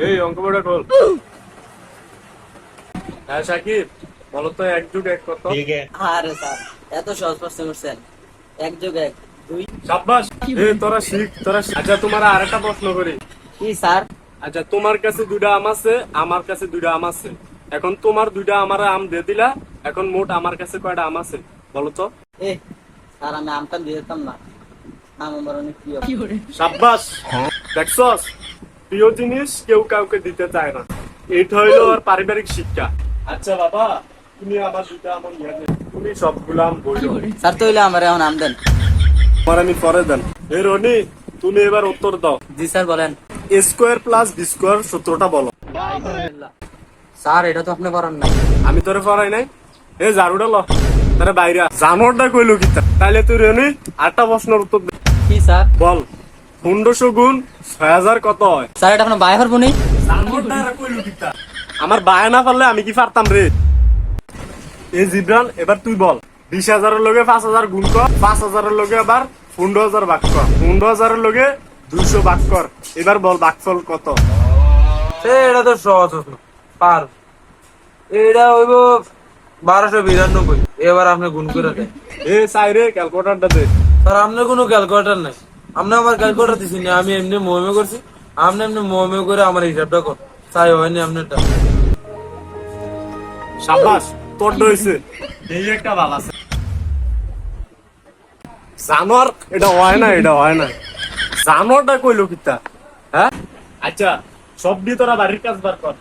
এই অঙ্ক বইটা খোল। হ্যাঁ সাকিব, বলো তো 1 যোগ 1 কত? আরে স্যার, এত সহজ প্রশ্ন করছেন। 1 যোগ 1 2। সাব্বাস। তোরা শিখ। আচ্ছা তোমার আরেকটা প্রশ্ন করি। কি স্যার? আচ্ছা তোমার কাছে 2টা আম আছে, আমার কাছে 2টা আম আছে। এখন তোমার 2টা আমার আম দিয়ে দিলা, এখন মোট আমার কাছে কয়টা আম আছে বলো তো? স্যার আমি আমটা দিয়ে দিতাম না, আম আমার অনেক প্রিয়। সাব্বাস। দেখছস, প্রিয় জিনিস কেউ কাউকে দিতে চায় না। এটা হইলো আর পারিবারিক শিক্ষা। আচ্ছা বাবা, তুমি আমার 2টা আম নিয়ে যাও। তুমি সবগুলো আম বইলো। স্যার তো হইলে আমার এখন আম দেন। আমার আমি পরে দেন। রনি, তুমি এবার উত্তর দাও। জি স্যার বলেন। a square plus b square সূত্রটা বলো। স্যার এটা তো আপনি করেন নাই। আমি তোরে পড়াই নাই। ঝাড়ুটা ল, তারে বাইরে জানোয়ারটা কইলো কি তাইলে তুই রেনি আটটা প্রশ্নের উত্তর দে। কি স্যার? বল 1500 গুণ 6000 কত হয়? স্যার এটা আপনার বাই হরবো নি? জানোয়ারটা কইলো কি আমার বায় না পারলে আমি কি পারতাম রে? এই জিবরান, এবার তুই বল 20,000 এর লগে 5000 গুণ কর, 5000 এর লগে আবার 15,000 ভাগ কর, 15,000 এর লগে 200 ভাগ কর। এবার বল ভাগফল কত? এটা তো সহজ প্রশ্ন, পার। এটা হইব 1292। এবার আপনি গুণ করে দেন। সাইরে ক্যালকুলেটরটা দে। স্যার আপনার কোনো ক্যালকুলেটর নাই, আপনি আমার ক্যালকুলেটর দিচ্ছেন না, আমি এমনি মোহমে করছি। আপনি এমনি মোহমে করে আমার হিসাবটা কর, চাই হয়নি আপনারটা। সাবাস, তোর হইছে। এই একটা ভালো আছে। জানোয়ার, এটা হয় না। জানোয়ারটা কইলো কিতা? হ্যাঁ আচ্ছা, সব দিয়ে তোরা বাড়ির কাজ বার কর।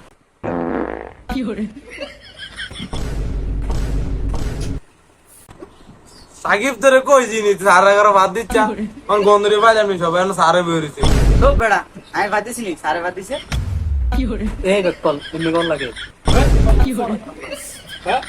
সাকিব তোরে কই জিনিস সারা এগারো ভাত দিচ্ছা, আমার গন্ধরে পাই আমি সবাই এখন সারে বেরিয়েছে। তো বেড়া আমি ভাত দিছি নি, স্যারে ভাত দিছে। এই কল তুমি কোন লাগে? হ্যাঁ